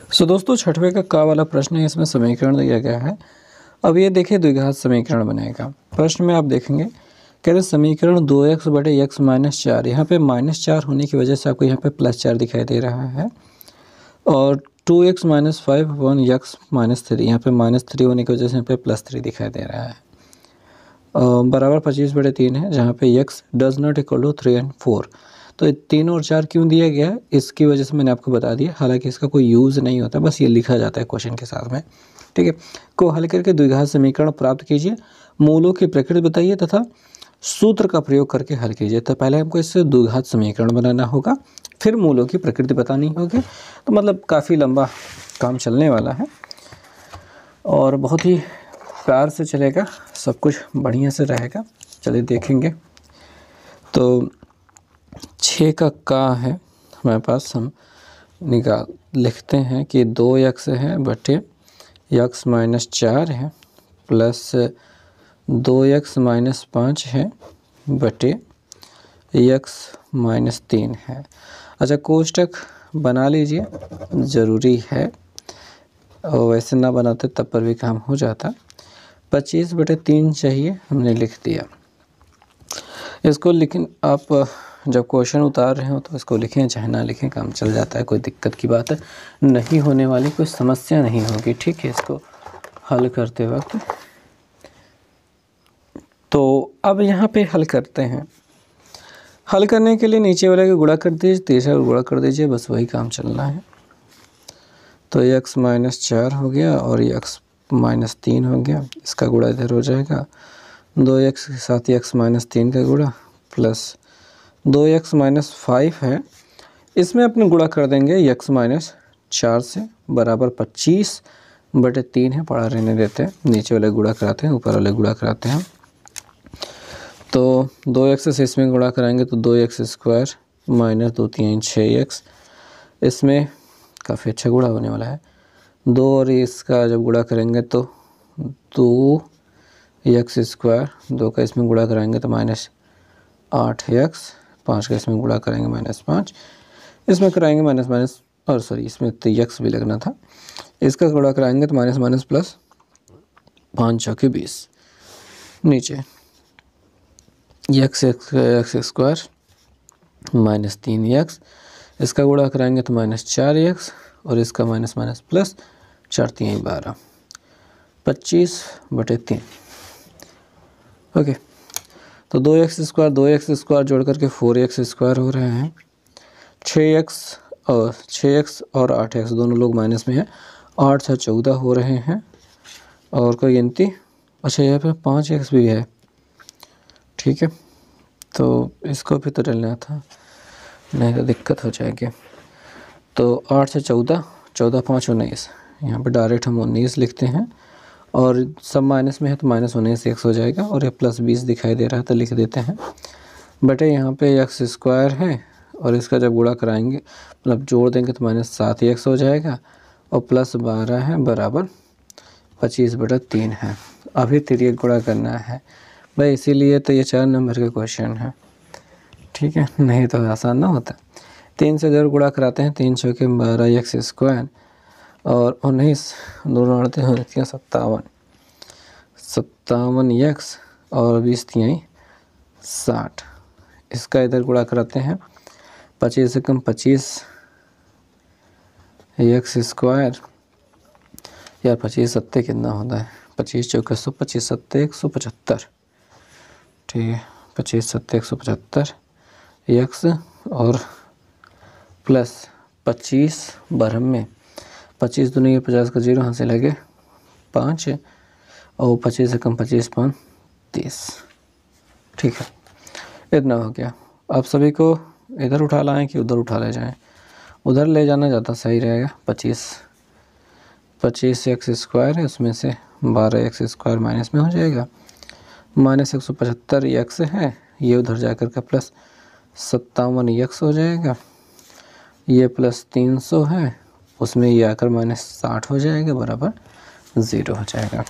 दोस्तों छठवें का वाला प्रश्न है, इसमें समीकरण दिया गया है। अब ये देखिए द्विघात समीकरण बनेगा। प्रश्न में आप देखेंगे कह रहे समीकरण 2x बटे x माइनस 4, यहाँ पे माइनस 4 होने की वजह से आपको यहाँ पे प्लस 4 दिखाई दे रहा है, और 2x minus 5 one x minus 3, यहाँ पे माइनस 3 होने की वजह से यहाँ पे प्लस 3 दिखाई दे रहा है, बराबर 25 बटे 3 है, जहाँ पे x does not equal to 3 and 4। तो 3 और 4 क्यों दिया गया है, इसकी वजह से मैंने आपको बता दिया। हालांकि इसका कोई यूज़ नहीं होता, बस ये लिखा जाता है क्वेश्चन के साथ में। ठीक है, को हल करके द्विघात समीकरण प्राप्त कीजिए, मूलों की प्रकृति बताइए तथा सूत्र का प्रयोग करके हल कीजिए। तो पहले हमको इससे द्विघात समीकरण बनाना होगा, फिर मूलों की प्रकृति बतानी होगी। तो मतलब काफ़ी लंबा काम चलने वाला है और बहुत ही प्यार से चलेगा, सब कुछ बढ़िया से रहेगा। चलिए देखेंगे। तो 6 का है हमारे पास, हम लिखते हैं कि 2x है बटे x माइनस 4 है प्लस 2x माइनस 5 है बटे x माइनस 3 है। अच्छा, कोष्टक बना लीजिए, ज़रूरी है, और वैसे ना बनाते तब पर भी काम हो जाता। 25 बटे 3 चाहिए, हमने लिख दिया इसको। लेकिन आप जब क्वेश्चन उतार रहे हो तो इसको लिखें चाहे ना लिखें, काम चल जाता है, कोई दिक्कत की बात नहीं होने वाली, कोई समस्या नहीं होगी। ठीक है, इसको हल करते वक्त। तो अब यहाँ पे हल करते हैं। हल करने के लिए नीचे वाले को गुणा कर दीजिए, तीसरा को गुणा कर दीजिए, बस वही काम चलना है। तो x माइनस 4 हो गया और x माइनस 3 हो गया, इसका गुणा इधर हो जाएगा। 2x के साथ x माइनस 3 का गुणा प्लस 2x माइनस 5 है, इसमें अपने गुणा कर देंगे x माइनस 4 से, बराबर 25 बटे 3 है। पढ़ा रहने देते हैं, नीचे वाले गुणा कराते हैं, ऊपर वाले गुणा कराते हैं। तो 2x से इसमें गुणा कराएंगे तो 2x स्क्वायर माइनस 2 3 6x, इसमें काफ़ी अच्छा गुणा होने वाला है। 2 और इसका जब गुणा करेंगे तो 2x स्क्वायर, 2 का इसमें गुणा कराएंगे तो माइनस 8x, 5 का इसमें गुणा करेंगे माइनस 5, इसमें कराएंगे माइनस माइनस, और सॉरी इसमें तो x भी लगना था, इसका गुणा कराएंगे तो माइनस माइनस प्लस, 5 चौके 20, नीचे x स्क्वायर माइनस 3x, इसका गुणा कराएंगे तो माइनस 4x, और इसका माइनस माइनस प्लस, 4 3 12, 25 बटे 3। ओके, तो 2x स्क्वायर जोड़ करके 4x स्क्वायर हो रहे हैं। 6x और 8x दोनों लोग माइनस में हैं, 8 6 14 हो रहे हैं, और कोई गिनती, अच्छा यहाँ पे 5x भी है। ठीक है, तो इसको भी तो डलना था, नहीं तो दिक्कत हो जाएगी। तो 8 से 14, 14 5 19, यहाँ पे डायरेक्ट हम 19 लिखते हैं, और सब माइनस में है तो माइनस 19 x हो जाएगा, और ये प्लस 20 दिखाई दे रहा है तो लिख देते हैं बटे यहाँ पे x स्क्वायर है, और इसका जब गुणा कराएंगे मतलब जोड़ देंगे तो माइनस 7x हो जाएगा, और प्लस 12 है, बराबर 25 बटा 3 है। अभी तिर्यक गुणा करना है भाई, इसीलिए तो ये 4 नंबर का क्वेश्चन है। ठीक है, नहीं तो आसान ना होता। 3 से जरूर गुणा कराते हैं, 3 चौके 12 x स्क्वायर, और 19 दोनों अड़ते हैं 57 x, और 20 3 60, इसका इधर गुणा कराते हैं। 25 से कम 25 x स्क्वायर, यार 25 सत्ते कितना होता है, 25 चौके 100, 25 सत्ते 175। ठीक है, 25 सत्ते 175 x, और प्लस 25 बरहम में 25 दूनी 50 का 0 हासिल लगे 5, और 25 से कम 25 5 30। ठीक है, इतना हो गया। आप सभी को इधर उठा लाएं कि उधर उठा ले जाएं, उधर ले जाना ज़्यादा सही रहेगा। 25 x स्क्वायर है, उसमें से 12 x स्क्वायर माइनस में हो जाएगा, माइनस 175 x है, ये उधर जाकर का प्लस 57 x हो जाएगा, ये प्लस 300 है, उसमें ये आकर माइनस 60 हो जाएगा, बराबर 0 हो जाएगा।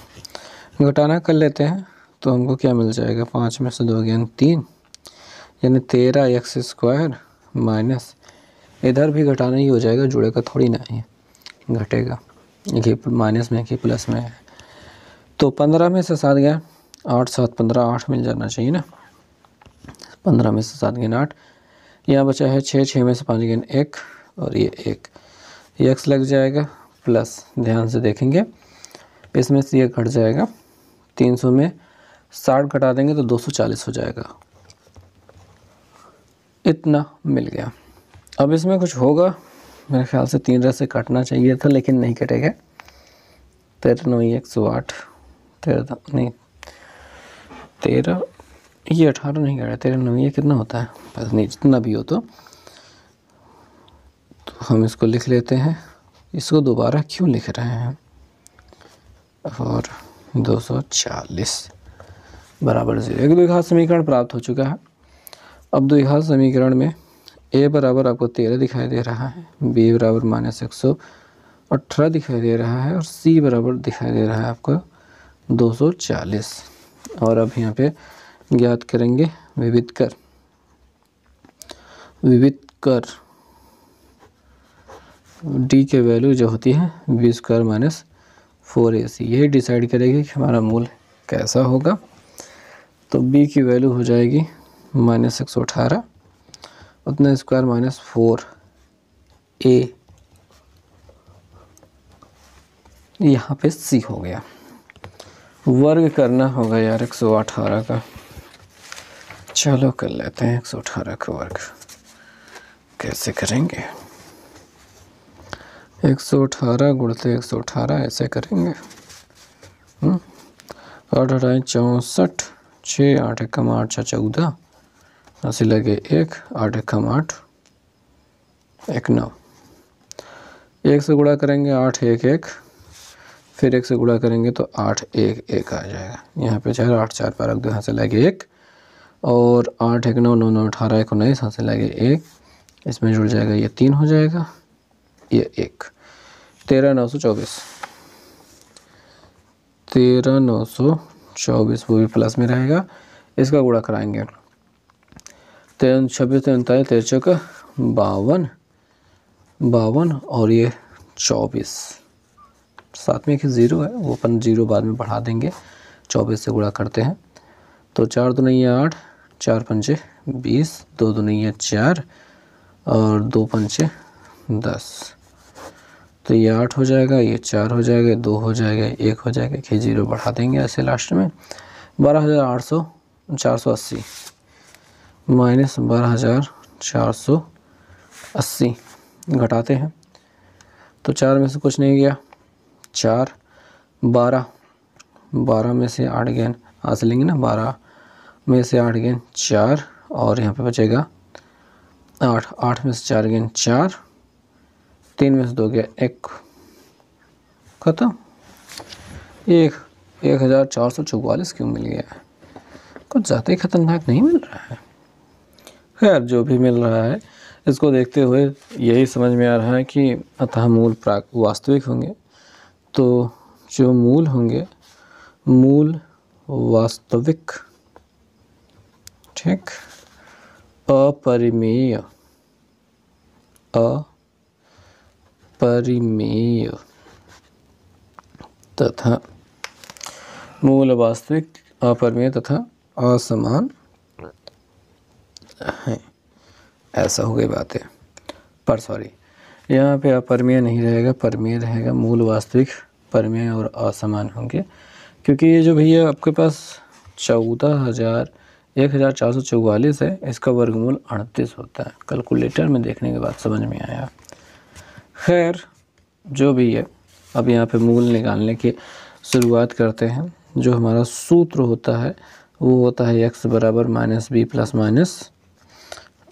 घटाना कर लेते हैं तो हमको क्या मिल जाएगा, 5 में से 2 ज्ञान 3, यानी 13 x स्क्वायर माइनस, इधर भी घटाना ही हो जाएगा, जुड़ेगा थोड़ी ना है, घटेगा, एक ही माइनस में एक ही प्लस में है। तो 15 में से 7 गया 8, 7 15, 8 मिल जाना चाहिए ना। 15 में से 7 गया 8, यहाँ बचा है 6, 6 में से 5 गया 1 और ये 1, ये x लग जाएगा प्लस, ध्यान से देखेंगे इसमें से ये घट जाएगा, 300 में 60 घटा देंगे तो 240 हो जाएगा, इतना मिल गया। अब इसमें कुछ होगा, मेरे ख्याल से 3 रह से काटना चाहिए था लेकिन नहीं कटेगा। 13 9 108, 13 नहीं 13, ये 18 नहीं कटा, 13 9 ये कितना होता है, बस नहीं जितना भी हो तो हम इसको लिख लेते हैं। इसको दोबारा क्यों लिख रहे हैं, और 240 बराबर 0। एक द्विघात समीकरण प्राप्त हो चुका है। अब द्विघात समीकरण में a बराबर आपको 13 दिखाई दे रहा है, b बराबर -118 दिखाई दे रहा है और c बराबर दिखाई दे रहा है आपको 240। और अब यहाँ पे ज्ञात करेंगे विविध कर। d के वैल्यू जो होती है b² - 4ac, यही डिसाइड करेगी कि हमारा मूल कैसा होगा। तो b की वैल्यू हो जाएगी -118 उतना स्क्वायर -4a, यहाँ पे c हो गया। वर्ग करना होगा यार 118 का, चलो कर लेते हैं 118 का वर्ग। कैसे करेंगे, 118 गुणते 118 ऐसे करेंगे। 8 8 64, 6 8 एकम 8 6 14, 80 लगे 1, 8 एकम 8 1 9, 1 से गुणा करेंगे 8 1 1, फिर 1 से गुणा करेंगे तो 8 1 1 आ जाएगा। यहाँ पे 4 8 4 12 2 यहाँ से लगे 1 और 8 1 9 9 9 18 1 19 यहाँ से लगे 1, इसमें जुड़ जाएगा ये 3 हो जाएगा, ये 1, 13 924, 13 924 वो भी प्लस में रहेगा। इसका गुणा कराएंगे 13 26 39 13 का 52 52 और ये 24, साथ में एक 0 है वो अपन 0 बाद में बढ़ा देंगे, 24 से गुणा करते हैं तो 4 2 नहीं 8, 4 5 20, 2 2 नहीं 4 और 2 5 10, तो ये 8 हो जाएगा, ये 4 हो जाएगा, 2 हो जाएगा, 1 हो जाएगा, कि 0 बढ़ा देंगे ऐसे लास्ट में। 12,480 माइनस 12,480 घटाते हैं तो 4 में से कुछ नहीं गया, 4 12, 12 में से 8 गेन हाथ लेंगे ना, 12 में से 8 गेन 4 और यहाँ पे बचेगा 8, 8 में से 4 गेन 4, 3 में से 2 गया 1, खत्म। 1444 क्यों मिल गया है, कुछ ज़्यादा ही खतरनाक नहीं मिल रहा है। खैर जो भी मिल रहा है इसको देखते हुए यही समझ में आ रहा है कि अतः मूल वास्तविक होंगे, तो जो मूल होंगे मूल वास्तविक, ठीक, अपरिमेय तथा मूल वास्तविक अपरिमेय तथा असमान है, ऐसा हो गई बातें। पर सॉरी, यहाँ पे अपरिमेय नहीं रहेगा, परिमेय रहेगा। मूल वास्तविक परिमेय और असमान होंगे, क्योंकि ये जो भैया आपके पास 1444 है, इसका वर्गमूल 38 होता है। कैलकुलेटर में देखने के बाद समझ में आया। खैर जो भी है, अब यहाँ पे मूल निकालने की शुरुआत करते हैं। जो हमारा सूत्र होता है वो होता है x बराबर -b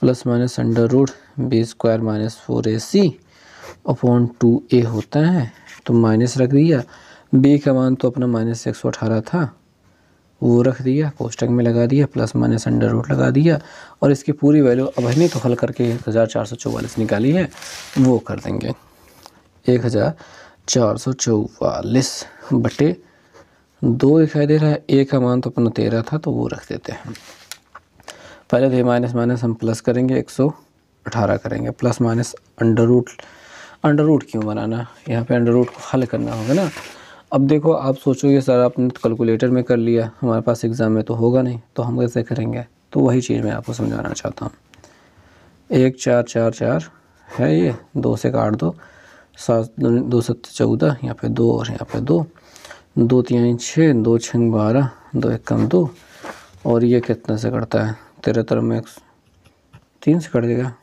plus minus under root b² - 4ac upon 2a होता है। तो माइनस रख दिया, b का मान तो अपना -118 था वो रख दिया, कोष्टक में लगा दिया, प्लस माइनस अंडर रूट लगा दिया और इसकी पूरी वैल्यू अब हमने तो हल करके 1444 निकाली है, वो कर देंगे 1444 बटे 2 दिखाई दे रहा है। a का मान तो अपना 13 था तो वो रख देते हैं। पहले तो माइनस माइनस हम प्लस करेंगे, 118 करेंगे, plus minus under under root क्यों बनाना, यहाँ पे अंडर रूट को हल करना होगा ना। अब देखो आप सोचोगे सर आपने तो कैलकुलेटर में कर लिया, हमारे पास एग्ज़ाम में तो होगा नहीं, तो हम कैसे करेंगे। तो वही चीज़ मैं आपको समझाना चाहता हूँ। 1 4 4 4 है, ये 2 से काट दो, 7 2 7 14, यहाँ पे 2 और यहाँ पे 2, 2 3 6, 2 6 12, 2 1 2, और ये कितने से कटता है, तेरे तरफ में 3 से कट देगा,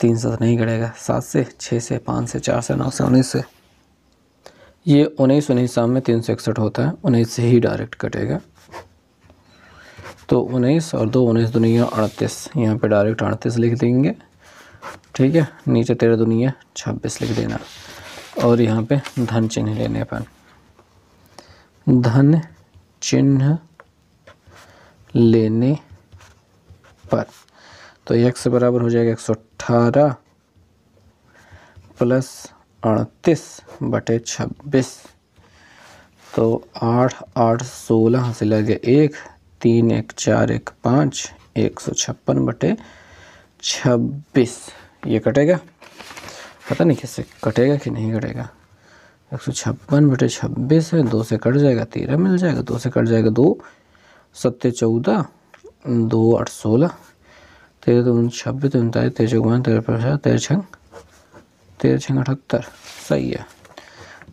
3 से तो नहीं कटेगा, 7 से, 6 से, 5 से, 4 से, 9 से, 19 से, ये 19 19 शाम में 361 होता है, 19 से ही डायरेक्ट कटेगा। तो 19 और 2 19 दुनिया 38, यहाँ पे डायरेक्ट 38 लिख देंगे, ठीक है। नीचे 13 दुनिया 26 लिख देना, और यहाँ पे धन चिन्ह लेने पर, धन चिन्ह लेने पर तो x बराबर हो जाएगा 118 प्लस 38/26, तो 8 8 16 हासिल आ गया 1, 3 1 4 1 5, 156/26, ये कटेगा, पता नहीं कैसे कटेगा कि नहीं कटेगा। 156/26 है, 2 से कट जाएगा 13 मिल जाएगा, 2 से कट जाएगा 2 7 14, 2 8 16, 13 2 26, 39 13 54, 13 50, 13 6 78, सही है।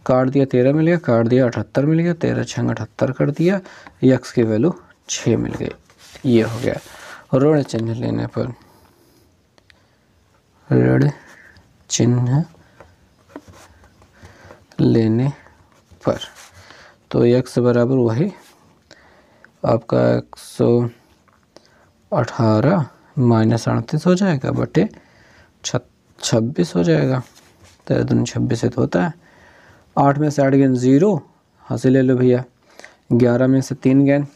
काट दिया 13 मिल गया, काट दिया 78 मिल गया, 13 6 78 कर दिया, यक्स की वैल्यू 6 मिल गई, ये हो गया। ऋण चिन्ह लेने पर, ऋण चिन्ह लेने पर तो x बराबर वही आपका 118 माइनस 38 हो जाएगा बटे 26 हो जाएगा, 13 दूनी 26 से तो होता है। 8 में से 8 गेंद 0, हासिल ले लो भैया, 11 में से 3 गेंद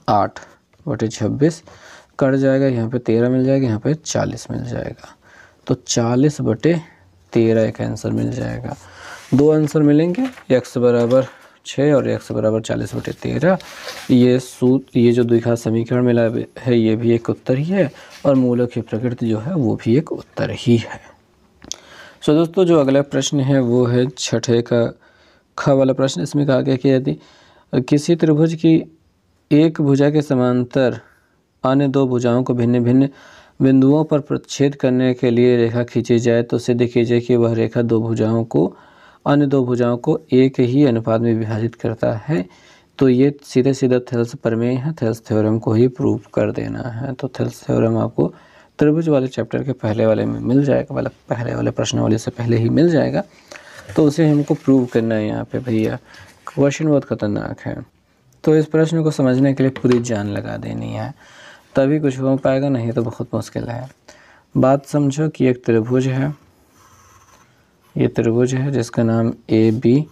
8/26 कट जाएगा, यहाँ पे 13 मिल जाएगा, यहाँ पे 40 मिल जाएगा, तो 40/13 एक आंसर मिल जाएगा। 2 आंसर मिलेंगे, x बराबर 6 और x बराबर 40/13। ये जो द्विघात समीकरण मिला है ये भी एक उत्तर ही है, और मूलों की प्रकृति जो है वो भी एक उत्तर ही है। सो दोस्तों जो अगला प्रश्न है वो है छठे का ख वाला प्रश्न। इसमें कहा गया कि यदि किसी त्रिभुज की एक भुजा के समांतर अन्य 2 भुजाओं को भिन्न भिन्न बिंदुओं पर प्रतिच्छेद करने के लिए रेखा खींची जाए तो सिद्ध कीजिए कि वह रेखा अन्य 2 भुजाओं को एक ही अनुपात में विभाजित करता है। तो ये सीधे सीधा थेल्स प्रमेय है, थेल्स थ्योरम को ही प्रूव कर देना है। तो थेल्स थ्योरम आपको त्रिभुज वाले चैप्टर के पहले वाले में मिल जाएगा, मतलब पहले वाले प्रश्नावली से पहले ही मिल जाएगा, तो उसे हमको प्रूव करना है यहाँ पे भैया। क्वेश्चन बहुत खतरनाक है, तो इस प्रश्न को समझने के लिए पूरी जान लगा देनी है, तभी कुछ हो पाएगा, नहीं तो बहुत मुश्किल है। बात समझो कि एक त्रिभुज है, ये त्रिभुज है जिसका नाम ABC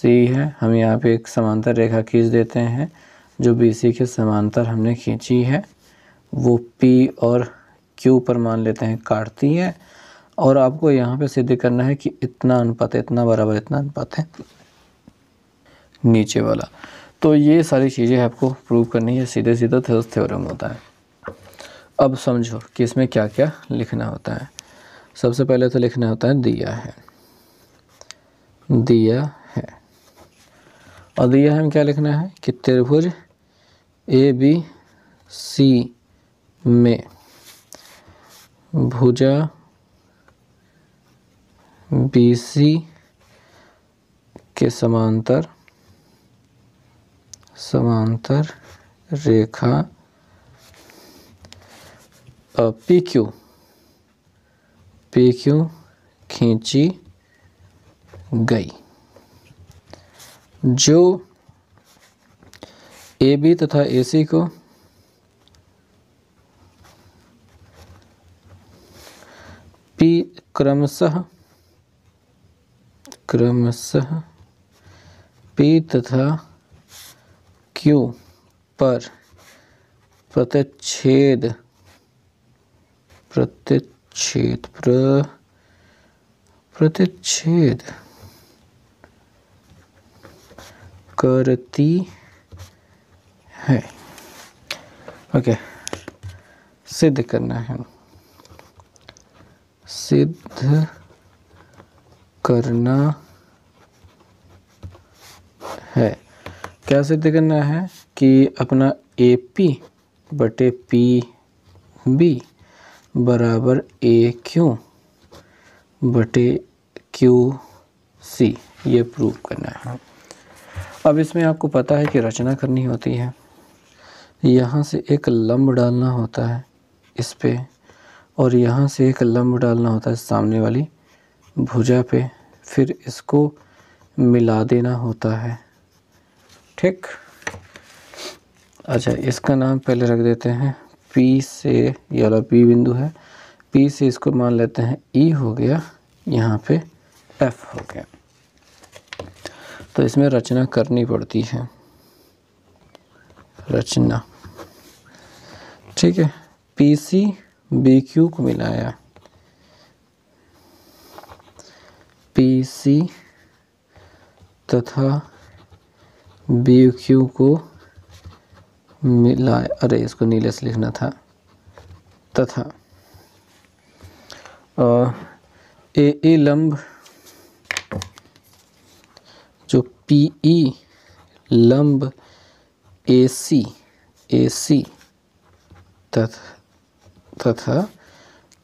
है। हम यहाँ पे एक समांतर रेखा खींच देते हैं, जो BC के समांतर हमने खींची है वो P और Q पर मान लेते हैं काटती है, और आपको यहाँ पे सिद्ध करना है कि इतना अनुपात इतना बराबर इतना अनुपात है नीचे वाला। तो ये सारी चीज़ें आपको प्रूव करनी है, सीधे सीधा थेल्स थ्योरम होता है। अब समझो कि इसमें क्या क्या लिखना होता है। सबसे पहले तो लिखना होता है दिया है, दिया है, और दिया है में क्या लिखना है कि त्रिभुज ABC में भुजा BC के समांतर रेखा PQ खींची गई, जो AB तथा AC को P क्रमशः P तथा Q पर प्रतिच्छेद करती है। ओके, सिद्ध करना है, सिद्ध करना है। क्या सिद्ध करना है कि अपना AP बटे PB बराबर AQ बटे QC, ये प्रूव करना है। अब इसमें आपको पता है कि रचना करनी होती है, यहाँ से एक लंब डालना होता है इस पे, और यहाँ से एक लंब डालना होता है सामने वाली भुजा पे, फिर इसको मिला देना होता है। ठीक, अच्छा इसका नाम पहले रख देते हैं P से, ये वाला P बिंदु है, P से इसको मान लेते हैं E हो गया, यहाँ पे F हो गया। तो इसमें रचना करनी पड़ती है, रचना। ठीक है, PC BQ को मिलाया, PC तथा BQ को मिलाया, अरे इसको नीले से लिखना था, तथा AE लंब जो PE लंब AC तथा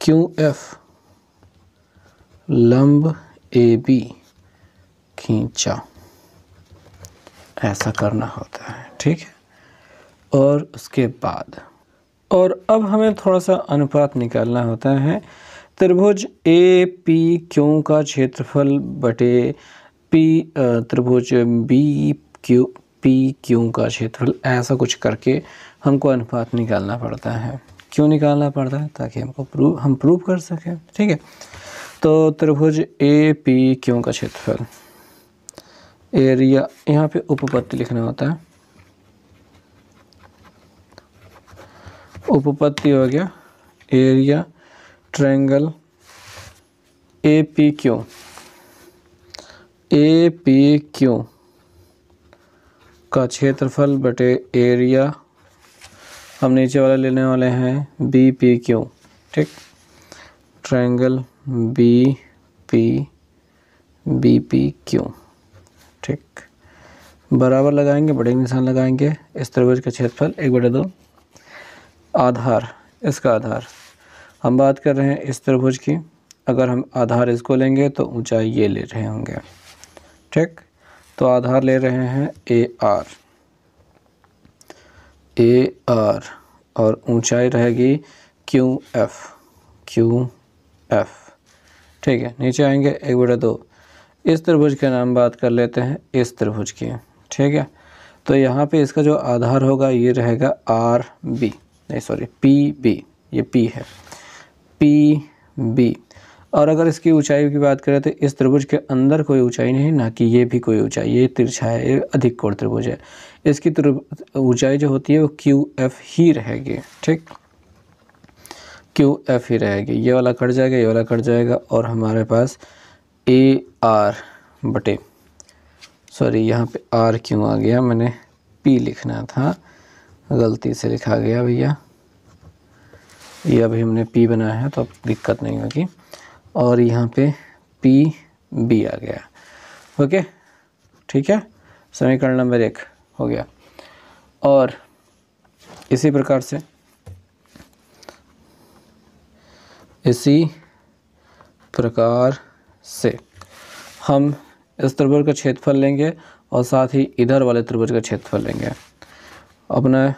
QF लंब AB खींचा, ऐसा करना होता है। ठीक है, और उसके बाद, और अब हमें थोड़ा सा अनुपात निकालना होता है। त्रिभुज APQ का क्षेत्रफल बटे त्रिभुज BPQ का क्षेत्रफल, ऐसा कुछ करके हमको अनुपात निकालना पड़ता है। क्यों निकालना पड़ता है? ताकि हम प्रूव कर सकें। ठीक है, तो त्रिभुज APQ का क्षेत्रफल, एरिया, यहाँ पे उपपत्ति लिखना होता है, उपपत्ति हो गया एरिया ट्रायंगल APQ का क्षेत्रफल बटे एरिया, हम नीचे वाला लेने वाले हैं BPQ। ठीक, ट्रायंगल BPQ। ठीक, बराबर लगाएंगे, बड़े निशान लगाएंगे। इस त्रिभुज का क्षेत्रफल 1/2, आधार, इसका आधार, हम बात कर रहे हैं इस त्रिभुज की, अगर हम आधार इसको लेंगे तो ऊंचाई ये ले रहे होंगे। ठीक, तो आधार ले रहे हैं AR और ऊंचाई रहेगी QF। ठीक है, नीचे आएंगे 1/2, इस त्रिभुज का नाम बात कर लेते हैं इस त्रिभुज की। ठीक है, तो यहाँ पे इसका जो आधार होगा ये रहेगा RB, नहीं सॉरी PB, ये P है, PB। और अगर इसकी ऊंचाई की बात करें तो इस त्रिभुज के अंदर कोई ऊंचाई नहीं, ना कि ये भी कोई ऊंचाई, ये तिरछा है, ये अधिक कोण त्रिभुज है, इसकी ऊंचाई जो होती है वो QF ही रहेगी। ठीक, QF ही रहेगी, ये वाला कट जाएगा, ये वाला कट जाएगा, और हमारे पास AR बटे, सॉरी यहाँ पे R क्यों आ गया, मैंने P लिखना था, गलती से लिखा गया भैया, ये अभी हमने P बनाया है तो अब दिक्कत नहीं होगी, और यहाँ पे PB आ गया। ओके, ठीक है, समीकरण नंबर 1 हो गया। और इसी प्रकार से हम इस त्रिभुज का क्षेत्रफल लेंगे और साथ ही इधर वाले त्रिभुज का क्षेत्रफल लेंगे, अपना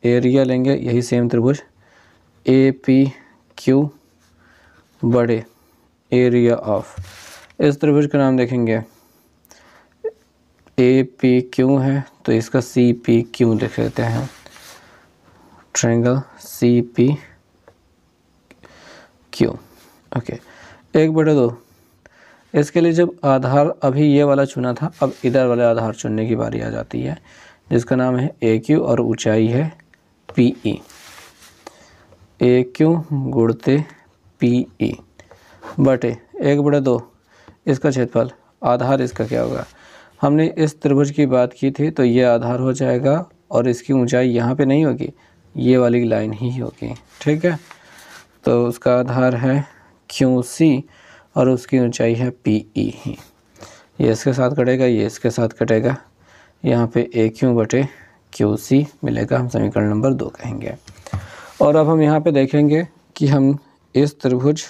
एरिया लेंगे, यही सेम त्रिभुज APQ बड़े एरिया ऑफ, इस त्रिभुज का नाम देखेंगे APQ है तो इसका CPQ लिख लेते हैं, ट्रायंगल CPQ। ओके, 1/2, इसके लिए जब आधार अभी ये वाला चुना था, अब इधर वाले आधार चुनने की बारी आ जाती है, जिसका नाम है AQ और ऊंचाई है PE। AQ गुणते PE बटे 1/2, इसका क्षेत्रफल, आधार इसका क्या होगा, हमने इस त्रिभुज की बात की थी तो ये आधार हो जाएगा और इसकी ऊंचाई यहाँ पे नहीं होगी, ये वाली लाइन ही होगी। ठीक है, तो उसका आधार है QC और उसकी ऊंचाई है PE ही। ये इसके साथ कटेगा, ये इसके साथ कटेगा, यहाँ पे AQ/QC मिलेगा, हम समीकरण नंबर 2 कहेंगे। और अब हम यहाँ पे देखेंगे कि हम इस त्रिभुज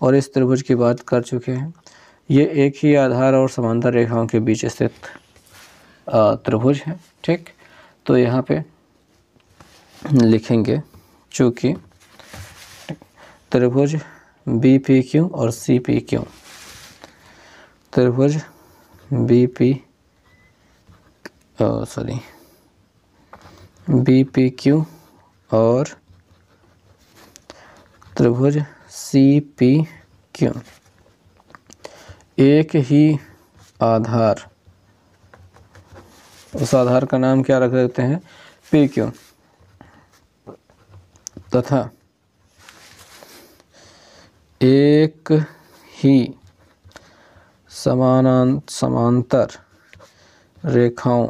और इस त्रिभुज की बात कर चुके हैं। ये एक ही आधार और समांतर रेखाओं के बीच स्थित त्रिभुज है, ठीक। तो यहाँ पे लिखेंगे चूँकि त्रिभुज BPQ और CPQ, त्रिभुज BPQ और त्रिभुज CPQ एक ही आधार, उस आधार का नाम क्या रख देते हैं, PQ, तथा एक ही समांतर रेखाओं,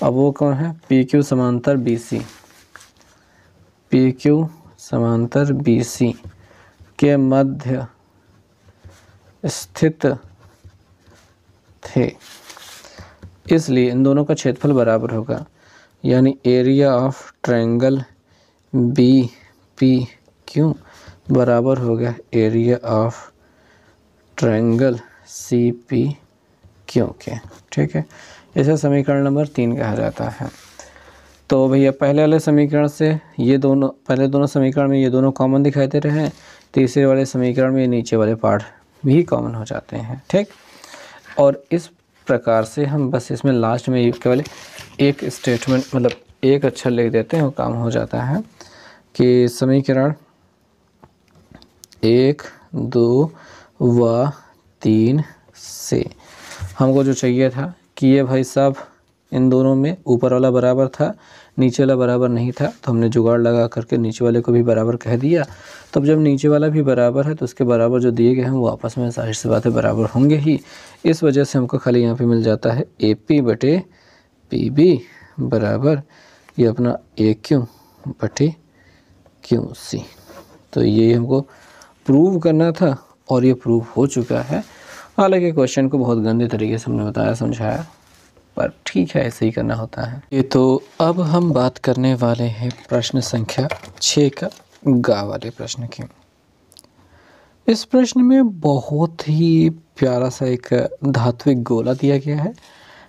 अब वो कौन है, PQ समांतर BC, PQ समांतर BC के मध्य स्थित थे, इसलिए इन दोनों का क्षेत्रफल बराबर होगा। यानी एरिया ऑफ ट्रायंगल BPQ बराबर हो गया एरिया ऑफ ट्रायंगल CPQ के, ठीक है। इसे समीकरण नंबर 3 कहा जाता है। तो भैया पहले वाले समीकरण से ये दोनों, पहले दोनों समीकरण में ये दोनों कॉमन दिखाई दे रहे हैं, तीसरे वाले समीकरण में ये नीचे वाले पार्ट भी कॉमन हो जाते हैं, ठीक। और इस प्रकार से हम बस इसमें लास्ट में केवल एक स्टेटमेंट, मतलब एक अक्षर लिख देते हैं, वो काम हो जाता है कि समीकरण 1, 2 व 3 से हमको जो चाहिए था कि ये भाई साहब इन दोनों में ऊपर वाला बराबर था, नीचे वाला बराबर नहीं था, तो हमने जुगाड़ लगा करके नीचे वाले को भी बराबर कह दिया। तब जब नीचे वाला भी बराबर है तो उसके बराबर जो दिए गए हैं वो आपस में जाहिर सी बातें बराबर होंगे ही। इस वजह से हमको खाली यहाँ पे मिल जाता है AP/PB बराबर ये अपना AQ/QC। तो ये हमको प्रूव करना था और ये प्रूव हो चुका है। हालांकि क्वेश्चन को बहुत गंदे तरीके से हमने बताया समझाया, पर ठीक है, ऐसे ही करना होता है। ये तो अब हम बात करने वाले हैं प्रश्न संख्या 6 का, गा वाले प्रश्न की। इस प्रश्न में बहुत ही प्यारा सा एक धात्विक गोला दिया गया है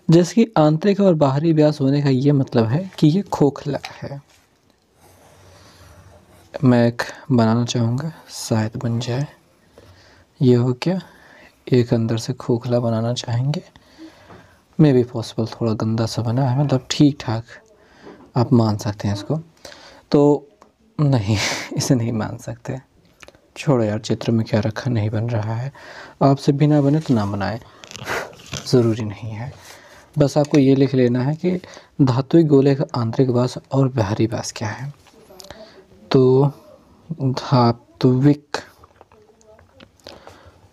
जिसकी आंतरिक और बाहरी व्यास होने का ये मतलब है कि ये खोखला है। मैं एक बनाना चाहूँगा, शायद बन जाए। ये हो क्या, एक अंदर से खोखला बनाना चाहेंगे, मे बी पॉसिबल, थोड़ा गंदा सा बना है, मतलब ठीक ठाक आप मान सकते हैं इसको। तो नहीं, इसे नहीं मान सकते, छोड़ो यार, चित्र में क्या रखा, नहीं बन रहा है। आपसे भी ना बने तो ना बनाए, ज़रूरी नहीं है। बस आपको ये लिख लेना है कि धात्विक गोले का आंतरिक व्यास और बाहरी व्यास क्या है। तो धात्विक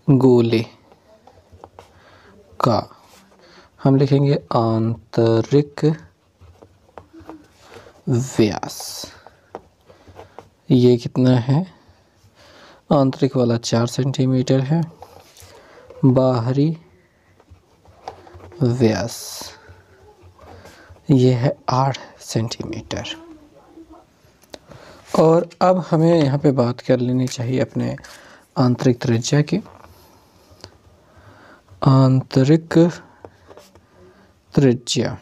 गोले का हम लिखेंगे आंतरिक व्यास, ये कितना है, आंतरिक वाला 4 सेंटीमीटर है, बाहरी व्यास ये है 8 सेंटीमीटर। और अब हमें यहाँ पे बात कर लेनी चाहिए अपने आंतरिक त्रिज्या की। आंतरिक त्रिज्या,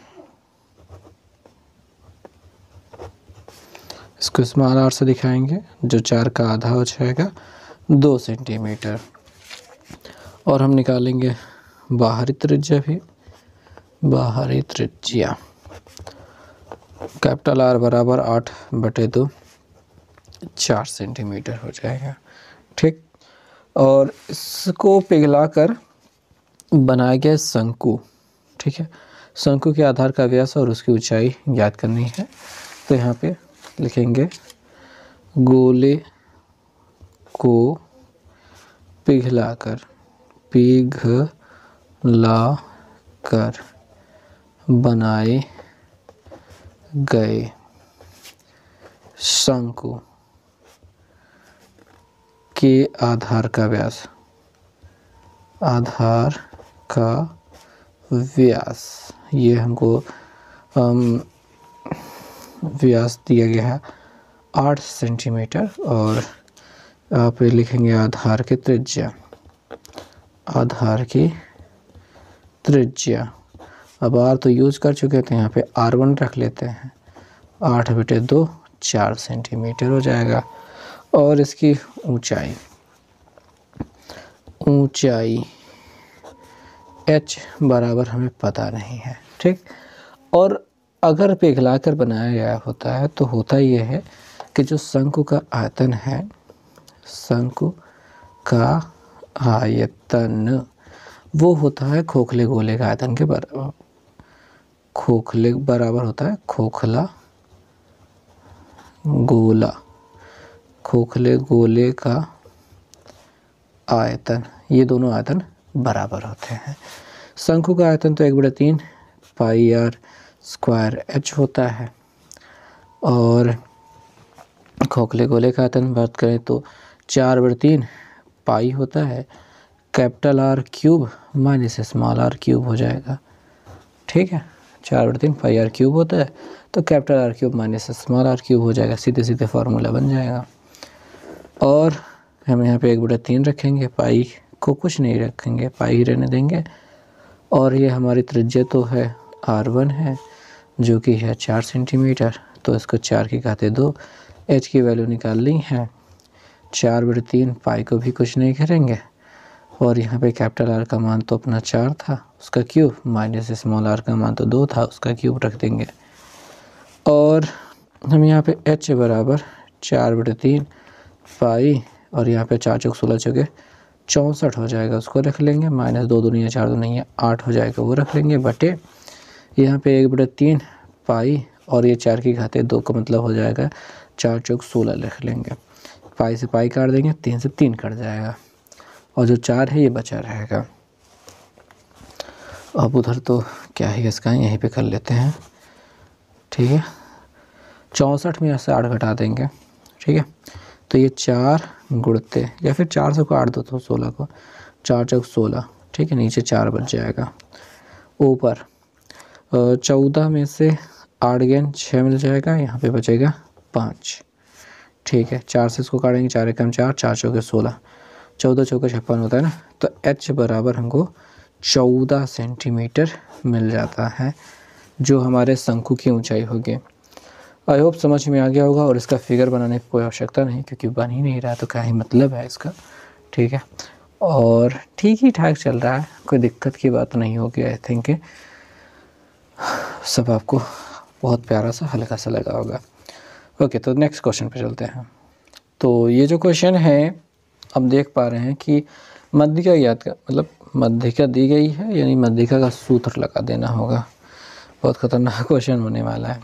इसको स्मॉल r से दिखाएंगे, जो 4 का आधा हो जाएगा 2 सेंटीमीटर। और हम निकालेंगे बाहरी त्रिज्या भी, बाहरी त्रिज्या कैपिटल R बराबर 8/2 4 सेंटीमीटर हो जाएगा, ठीक। और इसको पिघलाकर बनाया गया शंकु, ठीक है। शंकु के आधार का व्यास और उसकी ऊंचाई ज्ञात करनी है। तो यहाँ पे लिखेंगे गोले को पिघलाकर बनाए गए शंकु के आधार का व्यास, आधार का व्यास, ये हमको व्यास दिया गया है 8 सेंटीमीटर। और आप लिखेंगे आधार की त्रिज्या, आधार की त्रिज्या। अब आर तो यूज कर चुके थे, यहाँ पे R1 रख लेते हैं। 8/2 4 सेंटीमीटर हो जाएगा। और इसकी ऊंचाई, ऊंचाई h बराबर हमें पता नहीं है, ठीक। और अगर पिघलाकर बनाया गया होता है तो होता यह है कि जो शंकु का आयतन है, शंकु का आयतन वो होता है खोखले गोले का आयतन के बराबर, खोखले बराबर होता है खोखला गोला, खोखले गोले का आयतन, ये दोनों आयतन बराबर होते हैं। शंकु का आयतन तो 1/3 पाई आर स्क्वायर h होता है। और खोखले गोले का आयतन बात करें तो 4/3 पाई होता है, capital R cube minus small r cube हो जाएगा, ठीक है। 4/3 पाई r क्यूब होता है तो capital R cube minus small r cube हो जाएगा, सीधे सीधे फार्मूला बन जाएगा। और हम यहाँ पे 1/3 रखेंगे, पाई को कुछ नहीं रखेंगे, पाई ही रहने देंगे। और ये हमारी त्रिज्या तो है R1 है जो कि है 4 सेंटीमीटर, तो इसको 4 की घाते 2, h की वैल्यू निकालनी है। 4/3 पाई को भी कुछ नहीं करेंगे। और यहाँ पे कैपिटल R का मान तो अपना 4 था, उसका क्यूब, माइनस स्मॉल r का मान तो 2 था, उसका क्यूब रख देंगे। और हम यहाँ पे h बराबर 4/3 पाई, और यहाँ पे 4 चौक 16 चौके 64 हो जाएगा, उसको रख लेंगे। माइनस 2 दूनी 4 दूनी 8 हो जाएगा, वो रख लेंगे, बटे यहाँ पे 1/3 पाई, और ये 4 की घाते 2 का मतलब हो जाएगा 4 चौक 16 लिख लेंगे। पाई से पाई काट देंगे, 3 से 3 कट जाएगा, और जो 4 है ये बचा रहेगा। अब उधर तो क्या है इसका, यहीं पे कर लेते हैं, ठीक है। 64 में से 8 घटा देंगे, ठीक है। तो ये 4 गुणते, या फिर 400 को 8 दो तो 16 को, 4 चौक 16, ठीक है। नीचे 4 बच जाएगा, ऊपर 14 में से 8 गेन 6 मिल जाएगा, यहाँ पे बचेगा 5, ठीक है। 4 से इसको काटेंगे, 4 एकम 4, 4 चौके 16, 14 चौके 56 होता है ना। तो h बराबर हमको 14 सेंटीमीटर मिल जाता है, जो हमारे शंकु की ऊंचाई होगी। आई होप समझ में आ गया होगा। और इसका फिगर बनाने की कोई आवश्यकता नहीं, क्योंकि बन ही नहीं रहा तो क्या ही मतलब है इसका, ठीक है। और ठीक ही ठाक चल रहा है, कोई दिक्कत की बात नहीं होगी। आई थिंक सब आपको बहुत प्यारा सा हल्का सा लगा होगा। ओके, तो नेक्स्ट क्वेश्चन पे चलते हैं। तो ये जो क्वेश्चन है, अब देख पा रहे हैं कि मध्यिका याद का मतलब मध्यिका दी गई है, यानी मध्यिका का सूत्र लगा देना होगा। बहुत खतरनाक क्वेश्चन होने वाला है।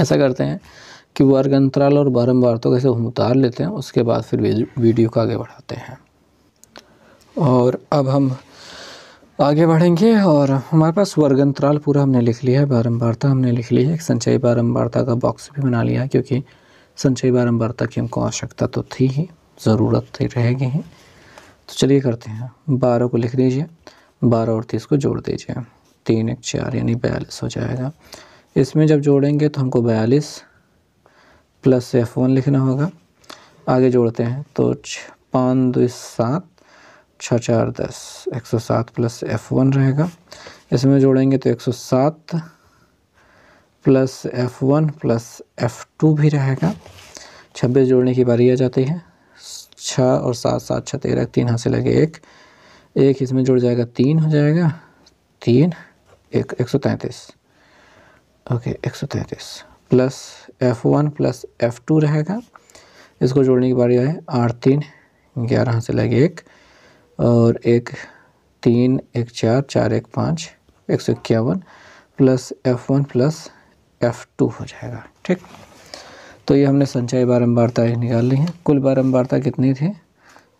ऐसा करते हैं कि वर्ग अंतराल और बारंबार तो कैसे हम उतार लेते हैं, उसके बाद फिर वीडियो को आगे बढ़ाते हैं। और अब हम आगे बढ़ेंगे, और हमारे पास वर्ग अंतराल पूरा हमने लिख लिया है, बारंबारता हमने लिख ली है, एक संचयी बारंबारता का बॉक्स भी बना लिया है, क्योंकि संचयी बारंबारता की हमको आवश्यकता तो थी ही, ज़रूरत थी रहेगी ही। तो चलिए करते हैं। 12 को लिख दीजिए, 12 और 30 को जोड़ दीजिए, 3 1 4 यानी 42 हो जाएगा। इसमें जब जोड़ेंगे तो हमको 42 प्लस F1 लिखना होगा। आगे जोड़ते हैं तो 5 2 7 6 4 10, 107 प्लस F1 रहेगा। इसमें जोड़ेंगे तो 107 प्लस F1 प्लस F2 भी रहेगा। 26 जोड़ने की बारी आ जाती है। 6 और 7 7 6 13, 3 हाथ से लगे 1, 1 इसमें जुड़ जाएगा 3 हो जाएगा, 3 1 133, okay 133 plus F1 plus F2 रहेगा। इसको जोड़ने की बारी आए, 8 3 11 हाथ से लगे 1, और 1 3 1 4 4 1 5 151 प्लस F1 प्लस F2 हो जाएगा, ठीक। तो ये हमने संचयी बारंबारता निकाल ली है। कुल बारंबारता कितनी थी,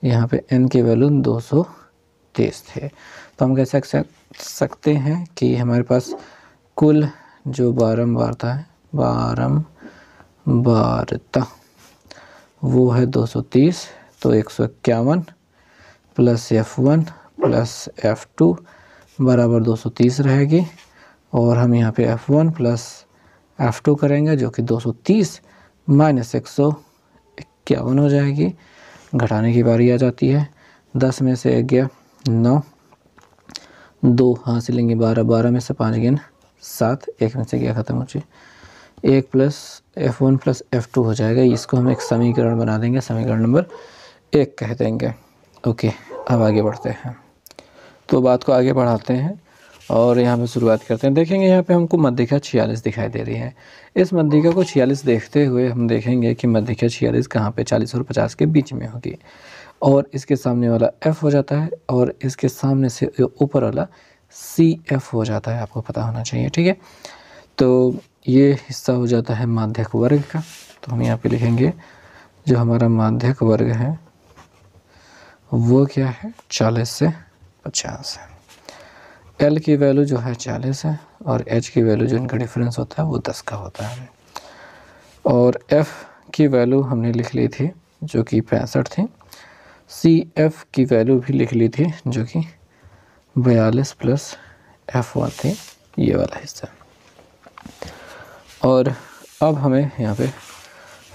यहाँ पे n की वैल्यू 223 थे। तो हम कह सकते हैं कि हमारे पास कुल जो बारंबारता है, बारंबारता वो है 230। तो 151 प्लस F1 प्लस F2 बराबर 230 रहेगी। और हम यहाँ पे F1 प्लस F2 करेंगे जो कि 230 माइनस 151 हो जाएगी। घटाने की बारी आ जाती है। 10 में से 1 गया 9, 2 हाथ से लेंगे 12, 12 में से 5 गया 7, 1 में से गया ख़त्म हो जाए। 1 प्लस F1 प्लस F2 हो जाएगा। इसको हम एक समीकरण बना देंगे, समीकरण नंबर 1 कह देंगे। ओके, अब आगे बढ़ते हैं। तो बात को आगे बढ़ाते हैं और यहाँ पे शुरुआत करते हैं। देखेंगे यहाँ पे हमको मध्यिका 46 दिखाई दे रही है। इस मध्यिका को 46 देखते हुए हम देखेंगे कि मध्यिका 46 कहाँ पे 40 और 50 के बीच में होगी। और इसके सामने वाला F हो जाता है और इसके सामने से ऊपर वाला CF हो जाता है, आपको पता होना चाहिए। ठीक है, तो ये हिस्सा हो जाता है माध्यक वर्ग का। तो हम यहाँ पे लिखेंगे जो हमारा माध्यक वर्ग है वो क्या है, 40 से 50 है। L की वैल्यू जो है 40 है और H की वैल्यू जो इनका डिफरेंस होता है वो 10 का होता है। और F की वैल्यू हमने लिख ली थी जो कि 65 थी। CF की वैल्यू भी लिख ली थी जो कि 42 प्लस F1 थी, ये वाला हिस्सा। और अब हमें यहाँ पे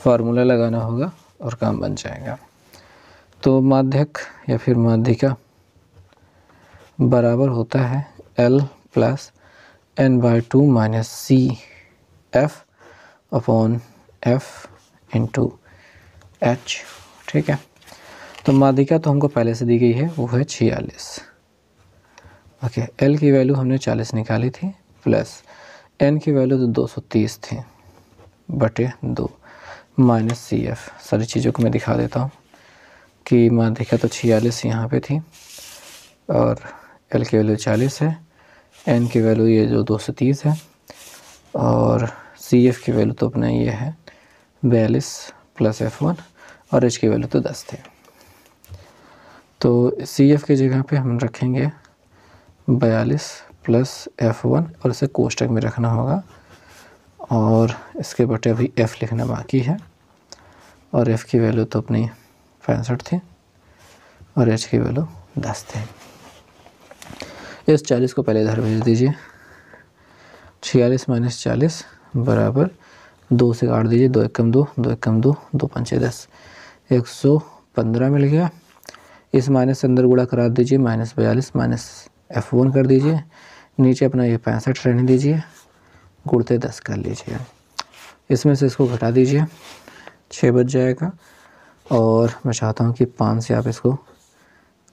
फार्मूला लगाना होगा और काम बन जाएगा। तो माध्यक या फिर माध्यिका बराबर होता है L plus n/2 minus CF upon F into H। ठीक है, तो माध्यिका तो हमको पहले से दी गई है, वो है 46। ओके, L की वैल्यू हमने 40 निकाली थी प्लस n की वैल्यू तो 230 थी बटे 2 माइनस CF। सारी चीज़ों को मैं दिखा देता हूँ कि माध्यिका तो 46 यहाँ पे थी और L की वैल्यू 40 है, n की वैल्यू ये जो 230 है और CF की वैल्यू तो अपना ये है 42 प्लस F1 और H की वैल्यू तो 10 थे। तो CF की जगह पे हम रखेंगे 42 प्लस F1 और इसे कोष्टक में रखना होगा और इसके बटे अभी F लिखना बाकी है और F की वैल्यू तो अपनी 65 थी और H की वैल्यू 10 थी। इस 40 को पहले इधर भेज दीजिए। 46 माइनस 40 बराबर 2 से काट दीजिए, 2 एकम 2, 2 एकम 2, 2 पंचे 10, 115 मिल गया। इस माइनस से अंदर गुणा करा दीजिए, माइनस 42 माइनस F1 कर दीजिए, नीचे अपना ये 65 रहने दीजिए, गुणते 10 कर लीजिए। इसमें से इसको घटा दीजिए, 6 बच जाएगा। और मैं चाहता हूँ कि 5 से आप इसको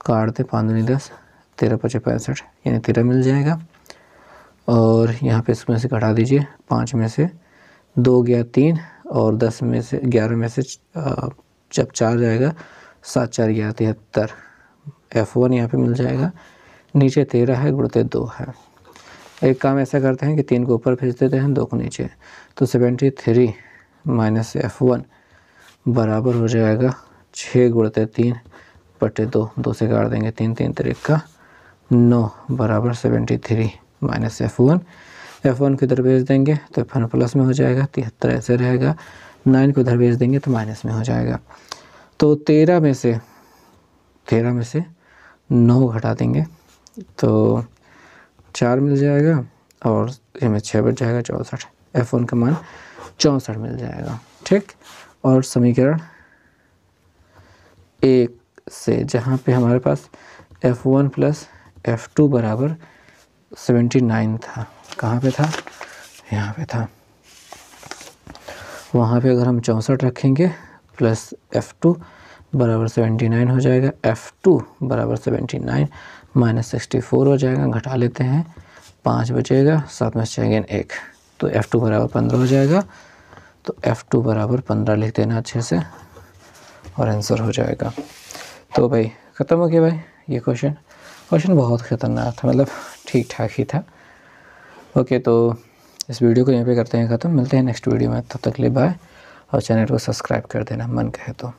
काट दें, 5 दूनी 10, 13 पचे 65 यानी 13 मिल जाएगा। और यहाँ पे इसमें से घटा दीजिए, 5 में से 2 गया 3 और 10 में से 11 में से जब 4 जाएगा 7 4 11 73। F1 यहाँ पे मिल जाएगा, नीचे 13 है, गुणते 2 है। एक काम ऐसा करते हैं कि 3 को ऊपर भेज देते हैं, 2 को नीचे, तो 73 माइनस F1 बराबर हो जाएगा 6 गुणते 3 बटे 2, 2 से काट देंगे, 3 3 3 9 बराबर 73 माइनस F1। F1 को इधर भेज देंगे तो F1 प्लस में हो जाएगा, 73 ऐसे रहेगा। 9 को इधर भेज देंगे तो माइनस में हो जाएगा। तो 13 में से 9 घटा देंगे तो 4 मिल जाएगा और इसमें 6 बच जाएगा, 64। F1 का मान 64 मिल जाएगा। ठीक, और समीकरण 1 से जहाँ पे हमारे पास F1 प्लस F2 बराबर 79 था, कहाँ पे था, यहाँ पे था। वहाँ पे अगर हम 64 रखेंगे प्लस F2 बराबर 79 हो जाएगा। F2 बराबर 79 माइनस 64 हो जाएगा, घटा लेते हैं, 5 बचेगा, 7 में से जाएगा 1, तो F2 बराबर 15 हो जाएगा। तो F2 बराबर 15 लिख देना अच्छे से और आंसर हो जाएगा। तो भाई ख़त्म हो गया भाई ये क्वेश्चन बहुत ख़तरनाक था, मतलब ठीक ठाक ही था। ओके, तो इस वीडियो को यहीं पे करते हैं ख़त्म, मिलते हैं नेक्स्ट वीडियो में, तब तक के लिए बाय और चैनल को सब्सक्राइब कर देना मन कहे तो।